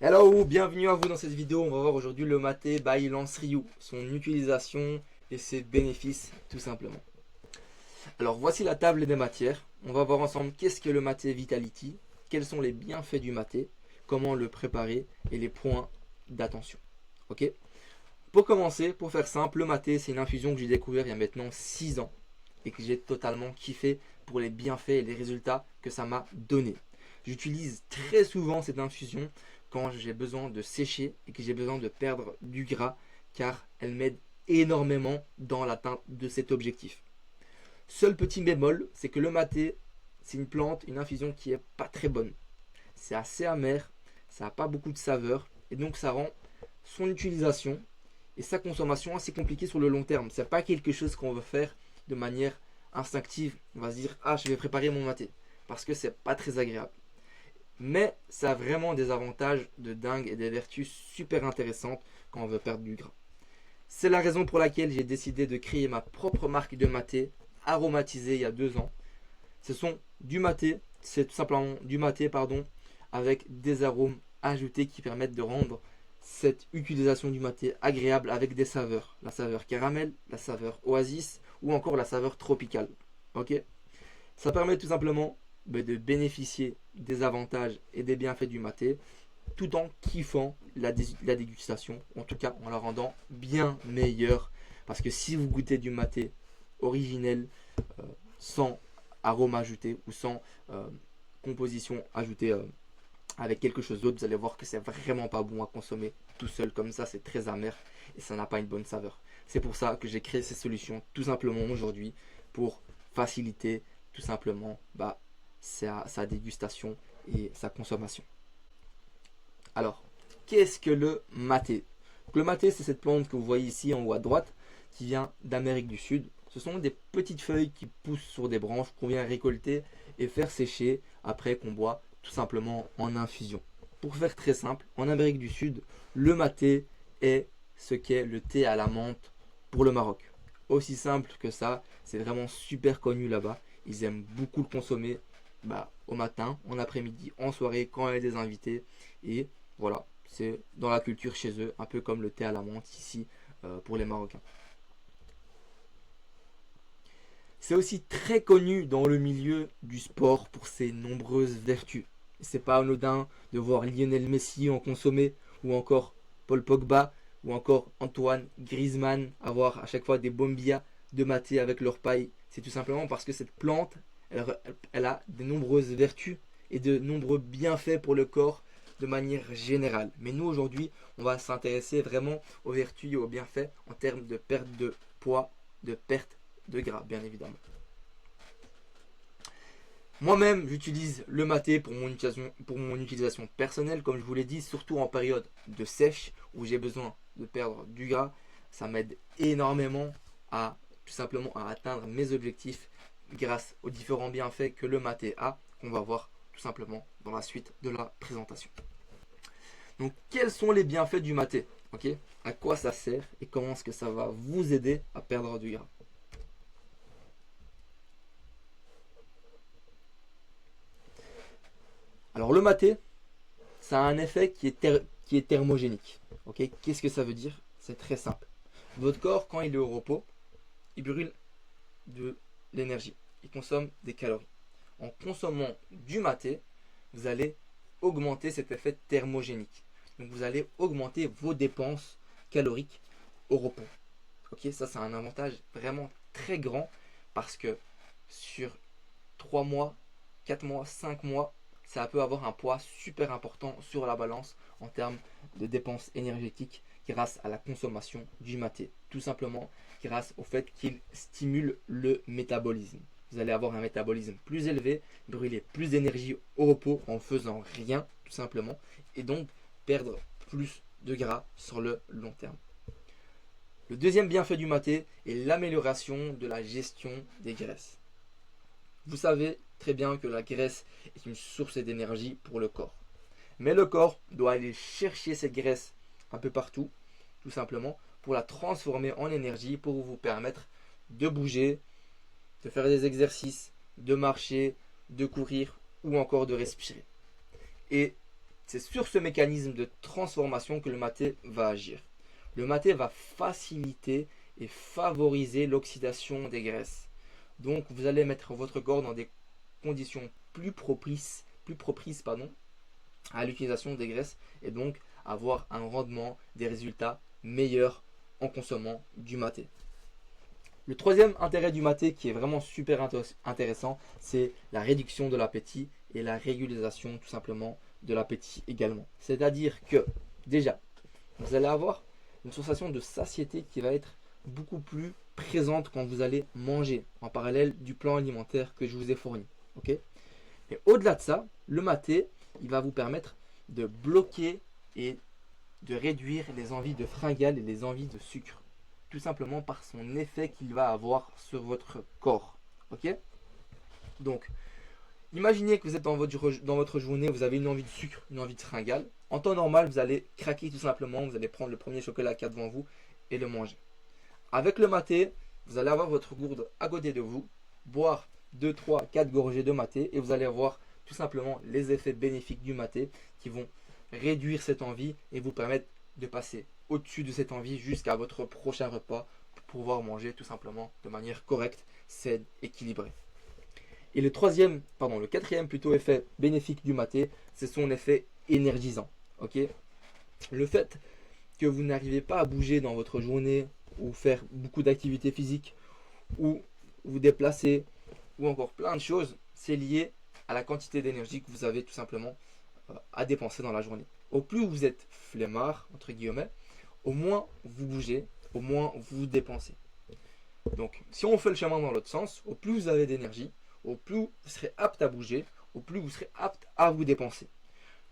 Hello, bienvenue à vous dans cette vidéo. On va voir aujourd'hui le maté by Lance Ryu, son utilisation et ses bénéfices tout simplement. Alors voici la table des matières. On va voir ensemble qu'est-ce que le maté Vitality, quels sont les bienfaits du maté, comment le préparer et les points d'attention. Ok. Pour commencer, pour faire simple, le maté c'est une infusion que j'ai découvert il y a maintenant 6 ans et que j'ai totalement kiffé pour les bienfaits et les résultats que ça m'a donné. J'utilise très souvent cette infusion quand j'ai besoin de sécher et que j'ai besoin de perdre du gras car elle m'aide énormément dans l'atteinte de cet objectif. Seul petit bémol, c'est que le maté, c'est une plante, une infusion qui est pas très bonne. C'est assez amer, ça n'a pas beaucoup de saveur et donc ça rend son utilisation et sa consommation assez compliquée sur le long terme. C'est pas quelque chose qu'on veut faire de manière instinctive. On va se dire ah je vais préparer mon maté parce que c'est pas très agréable. Mais ça a vraiment des avantages de dingue et des vertus super intéressantes quand on veut perdre du gras. C'est la raison pour laquelle j'ai décidé de créer ma propre marque de maté aromatisée il y a 2 ans. Ce sont du maté, c'est tout simplement du maté avec des arômes ajoutés qui permettent de rendre cette utilisation du maté agréable avec des saveurs. La saveur caramel, la saveur oasis ou encore la saveur tropicale. Ok. Ça permet tout simplement de bénéficier des avantages et des bienfaits du maté tout en kiffant la dégustation, en tout cas en la rendant bien meilleure. Parce que si vous goûtez du maté originel, sans arôme ajouté ou sans composition ajoutée avec quelque chose d'autre, vous allez voir que c'est vraiment pas bon à consommer tout seul comme ça, c'est très amer et ça n'a pas une bonne saveur. C'est pour ça que j'ai créé ces solutions tout simplement aujourd'hui pour faciliter tout simplement sa dégustation et sa consommation. Alors, qu'est-ce que le maté? Le maté, c'est cette plante que vous voyez ici en haut à droite qui vient d'Amérique du Sud. Ce sont des petites feuilles qui poussent sur des branches qu'on vient récolter et faire sécher après qu'on boit tout simplement en infusion. Pour faire très simple, en Amérique du Sud, le maté est ce qu'est le thé à la menthe pour le Maroc. Aussi simple que ça, c'est vraiment super connu là-bas. Ils aiment beaucoup le consommer au matin, en après-midi, en soirée, quand il y a des invités. Et voilà, c'est dans la culture chez eux, un peu comme le thé à la menthe ici pour les Marocains. C'est aussi très connu dans le milieu du sport pour ses nombreuses vertus. C'est pas anodin de voir Lionel Messi en consommer, ou encore Paul Pogba, ou encore Antoine Griezmann avoir à chaque fois des bombillas de maté avec leur paille. C'est tout simplement parce que cette plante, elle a de nombreuses vertus et de nombreux bienfaits pour le corps de manière générale. Mais nous aujourd'hui, on va s'intéresser vraiment aux vertus et aux bienfaits en termes de perte de poids, de perte de gras, bien évidemment. Moi-même, j'utilise le maté pour mon utilisation personnelle, comme je vous l'ai dit, surtout en période de sèche où j'ai besoin de perdre du gras. Ça m'aide énormément à tout simplement à atteindre mes objectifs grâce aux différents bienfaits que le maté a, qu'on va voir tout simplement dans la suite de la présentation. Donc, quels sont les bienfaits du maté? À quoi ça sert et comment est-ce que ça va vous aider à perdre du gras? Alors le maté, ça a un effet qui est thermogénique. Qu'est-ce que ça veut dire? C'est très simple. Votre corps, quand il est au repos, il brûle de l'énergie. Il consomme des calories. En consommant du maté, vous allez augmenter cet effet thermogénique. Donc vous allez augmenter vos dépenses caloriques au repos. Ça c'est un avantage vraiment très grand parce que sur 3 mois, 4 mois, 5 mois, ça peut avoir un poids super important sur la balance en termes de dépenses énergétiques grâce à la consommation du maté. Tout simplement grâce au fait qu'il stimule le métabolisme. Vous allez avoir un métabolisme plus élevé, brûler plus d'énergie au repos en faisant rien, tout simplement, et donc perdre plus de gras sur le long terme. Le deuxième bienfait du maté est l'amélioration de la gestion des graisses. Vous savez très bien que la graisse est une source d'énergie pour le corps. Mais le corps doit aller chercher cette graisse un peu partout, tout simplement, pour la transformer en énergie pour vous permettre de bouger, de faire des exercices, de marcher, de courir ou encore de respirer. Et c'est sur ce mécanisme de transformation que le maté va agir. Le maté va faciliter et favoriser l'oxydation des graisses. Donc vous allez mettre votre corps dans des conditions plus propices à l'utilisation des graisses et donc avoir un rendement, des résultats meilleurs en consommant du maté. Le troisième intérêt du maté qui est vraiment super intéressant, c'est la réduction de l'appétit et la régulation tout simplement de l'appétit également. C'est-à-dire que déjà, vous allez avoir une sensation de satiété qui va être beaucoup plus présente quand vous allez manger en parallèle du plan alimentaire que je vous ai fourni. Okay, et au-delà de ça, le maté, il va vous permettre de bloquer et de réduire les envies de fringales et les envies de sucre. Tout simplement par son effet qu'il va avoir sur votre corps. Ok, donc, imaginez que vous êtes dans votre journée, vous avez une envie de sucre, une envie de fringale. En temps normal, vous allez craquer tout simplement, vous allez prendre le premier chocolat qu'il y a devant vous et le manger. Avec le maté, vous allez avoir votre gourde à côté de vous, boire 2, 3, 4 gorgées de maté et vous allez avoir tout simplement les effets bénéfiques du maté qui vont réduire cette envie et vous permettre de passer au-dessus de cette envie jusqu'à votre prochain repas pour pouvoir manger tout simplement de manière correcte, saine, équilibrée. Et le quatrième effet bénéfique du maté, c'est son effet énergisant. Okay, le fait que vous n'arrivez pas à bouger dans votre journée ou faire beaucoup d'activités physiques ou vous déplacer ou encore plein de choses, c'est lié à la quantité d'énergie que vous avez tout simplement à dépenser dans la journée. Au plus vous êtes flemmard, entre guillemets, au moins vous bougez, au moins vous dépensez. Donc si on fait le chemin dans l'autre sens, au plus vous avez d'énergie, au plus vous serez apte à bouger, au plus vous serez apte à vous dépenser.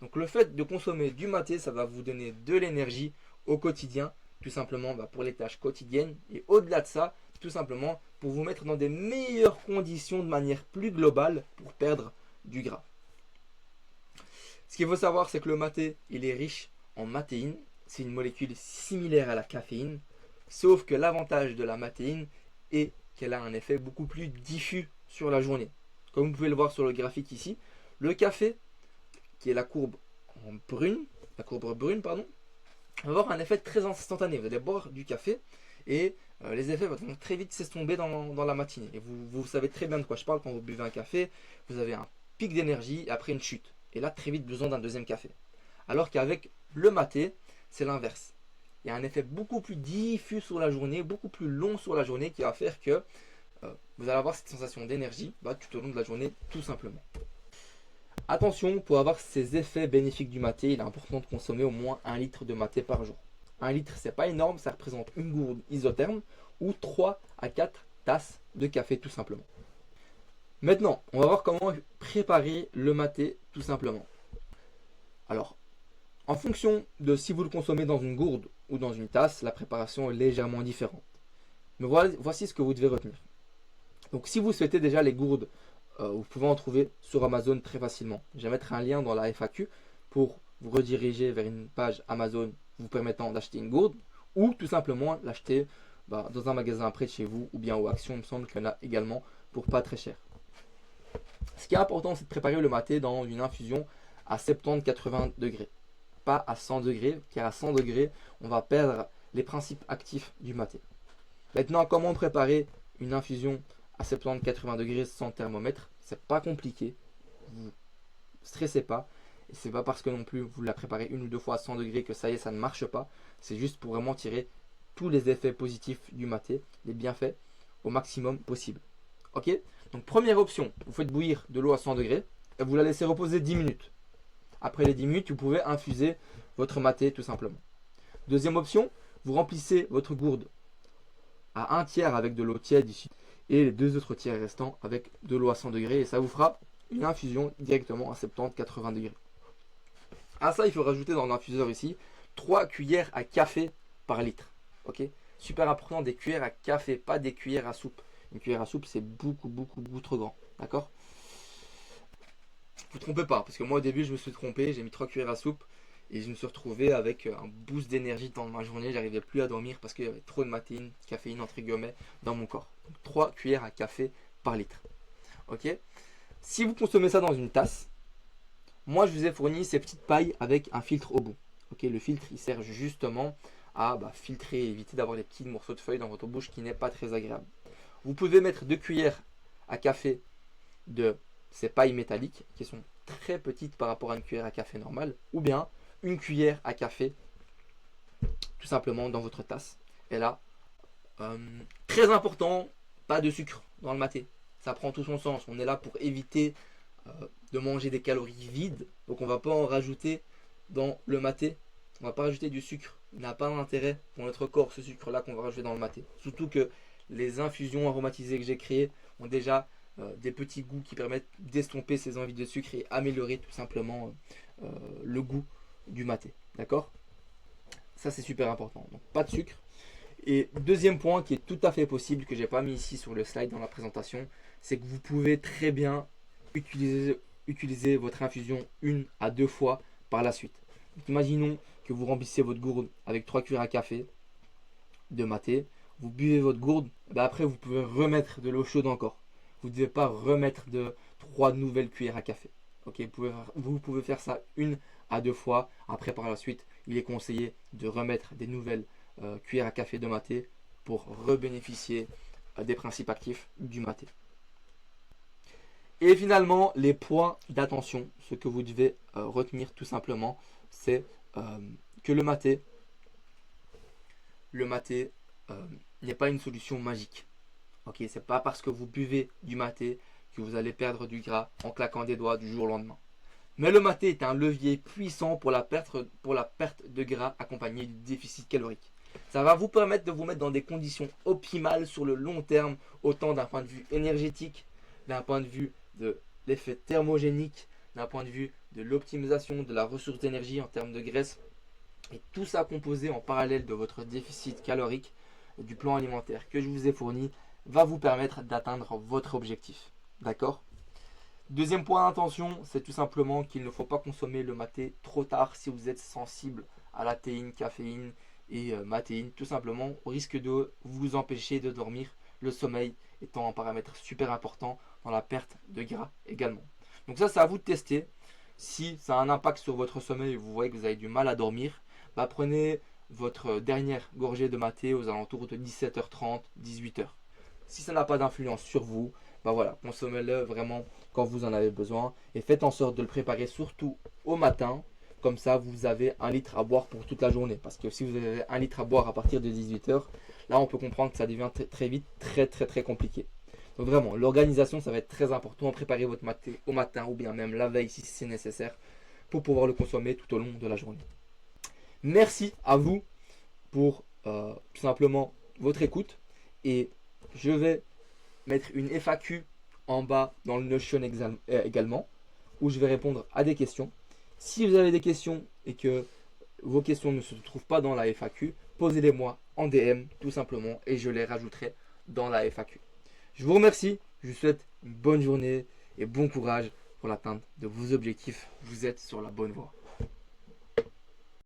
Donc le fait de consommer du maté, ça va vous donner de l'énergie au quotidien, tout simplement pour les tâches quotidiennes. Et au-delà de ça, tout simplement pour vous mettre dans des meilleures conditions de manière plus globale pour perdre du gras. Ce qu'il faut savoir, c'est que le maté, il est riche en matéine. C'est une molécule similaire à la caféine, sauf que l'avantage de la matéine est qu'elle a un effet beaucoup plus diffus sur la journée. Comme vous pouvez le voir sur le graphique ici, le café, qui est la courbe brune, va avoir un effet très instantané. Vous allez boire du café et les effets vont très vite s'estomper dans la matinée. Et vous savez très bien de quoi je parle quand vous buvez un café. Vous avez un pic d'énergie et après une chute. Et là, très vite, besoin d'un deuxième café. Alors qu'avec le maté, c'est l'inverse. Il y a un effet beaucoup plus diffus sur la journée, beaucoup plus long sur la journée qui va faire que vous allez avoir cette sensation d'énergie tout au long de la journée, tout simplement. Attention, pour avoir ces effets bénéfiques du maté, il est important de consommer au moins 1 litre de maté par jour. 1 litre, c'est pas énorme, ça représente une gourde isotherme ou 3 à 4 tasses de café tout simplement. Maintenant, on va voir comment préparer le maté tout simplement. Alors, en fonction de si vous le consommez dans une gourde ou dans une tasse, la préparation est légèrement différente. Mais voici ce que vous devez retenir. Donc si vous souhaitez déjà les gourdes, vous pouvez en trouver sur Amazon très facilement. Je vais mettre un lien dans la FAQ pour vous rediriger vers une page Amazon vous permettant d'acheter une gourde ou tout simplement l'acheter dans un magasin près de chez vous ou bien au Action, il me semble qu'il y en a également pour pas très cher. Ce qui est important, c'est de préparer le maté dans une infusion à 70-80 degrés. Pas à 100 degrés, car à 100 degrés, on va perdre les principes actifs du maté. Maintenant, comment préparer une infusion à 70-80 degrés sans thermomètre? C'est pas compliqué. Vous stressez pas. Et c'est pas parce que non plus vous la préparez 1 ou 2 fois à 100 degrés que ça y est, ça ne marche pas. C'est juste pour vraiment tirer tous les effets positifs du maté, les bienfaits, au maximum possible. Ok? Donc première option, vous faites bouillir de l'eau à 100 degrés et vous la laissez reposer 10 minutes. Après les 10 minutes, vous pouvez infuser votre maté tout simplement. Deuxième option, vous remplissez votre gourde à 1/3 avec de l'eau tiède ici et les 2 autres tiers restants avec de l'eau à 100 degrés et ça vous fera une infusion directement à 70-80 degrés. À ça, il faut rajouter dans l'infuseur ici 3 cuillères à café par litre. Ok, super important, des cuillères à café, pas des cuillères à soupe. Une cuillère à soupe, c'est beaucoup trop grand. D'accord? Vous ne trompez pas, parce que moi au début je me suis trompé, j'ai mis 3 cuillères à soupe et je me suis retrouvé avec un boost d'énergie dans ma journée. J'arrivais plus à dormir parce qu'il y avait trop de caféine entre guillemets dans mon corps. Donc 3 cuillères à café par litre. Ok? Si vous consommez ça dans une tasse, Moi, je vous ai fourni ces petites pailles avec un filtre au bout. Ok, le filtre, il sert justement à filtrer et éviter d'avoir des petits morceaux de feuilles dans votre bouche qui n'est pas très agréable. Vous pouvez mettre 2 cuillères à café de ces pailles métalliques qui sont très petites par rapport à une cuillère à café normale, ou bien une cuillère à café tout simplement dans votre tasse. Et là, très important, pas de sucre dans le maté. Ça prend tout son sens. On est là pour éviter de manger des calories vides. Donc on ne va pas en rajouter dans le maté. On ne va pas rajouter du sucre. Il n'a pas d'intérêt pour notre corps ce sucre-là qu'on va rajouter dans le maté. Surtout que les infusions aromatisées que j'ai créées ont déjà des petits goûts qui permettent d'estomper ces envies de sucre et améliorer tout simplement le goût du maté. D'accord? Ça c'est super important. Donc pas de sucre. Et deuxième point qui est tout à fait possible, que j'ai pas mis ici sur le slide dans la présentation, c'est que vous pouvez très bien utiliser votre infusion 1 à 2 fois par la suite. Donc, imaginons que vous remplissez votre gourde avec 3 cuillères à café de maté, vous buvez votre gourde, après vous pouvez remettre de l'eau chaude encore. Vous ne devez pas remettre de 3 nouvelles cuillères à café. Ok, vous pouvez faire ça 1 à 2 fois. Après par la suite, il est conseillé de remettre des nouvelles cuillères à café de maté pour rebénéficier des principes actifs du maté. Et finalement, les points d'attention, ce que vous devez retenir tout simplement, c'est que le maté n'est pas une solution magique. Ok, c'est pas parce que vous buvez du maté que vous allez perdre du gras en claquant des doigts du jour au lendemain. Mais le maté est un levier puissant pour la perte de gras accompagné du déficit calorique. Ça va vous permettre de vous mettre dans des conditions optimales sur le long terme, autant d'un point de vue énergétique, d'un point de vue de l'effet thermogénique, d'un point de vue de l'optimisation de la ressource d'énergie en termes de graisse. Et tout ça composé en parallèle de votre déficit calorique et du plan alimentaire que je vous ai fourni va vous permettre d'atteindre votre objectif. D'accord? Deuxième point d'attention, c'est tout simplement qu'il ne faut pas consommer le maté trop tard si vous êtes sensible à la théine, caféine et matéine, tout simplement au risque de vous empêcher de dormir, le sommeil étant un paramètre super important dans la perte de gras également. Donc ça, c'est à vous de tester. Si ça a un impact sur votre sommeil et vous voyez que vous avez du mal à dormir, prenez votre dernière gorgée de maté aux alentours de 17h30, 18h. Si ça n'a pas d'influence sur vous, voilà, consommez-le vraiment quand vous en avez besoin et faites en sorte de le préparer surtout au matin. Comme ça, vous avez 1 litre à boire pour toute la journée. Parce que si vous avez 1 litre à boire à partir de 18h, là, on peut comprendre que ça devient très vite très compliqué. Donc vraiment, l'organisation, ça va être très important. Préparez votre maté au matin ou bien même la veille si c'est nécessaire pour pouvoir le consommer tout au long de la journée. Merci à vous pour tout simplement votre écoute. Et je vais mettre une FAQ en bas dans le Notion également, où je vais répondre à des questions. Si vous avez des questions et que vos questions ne se trouvent pas dans la FAQ, posez-les-moi en DM tout simplement et je les rajouterai dans la FAQ. Je vous remercie, je vous souhaite une bonne journée et bon courage pour l'atteinte de vos objectifs. Vous êtes sur la bonne voie.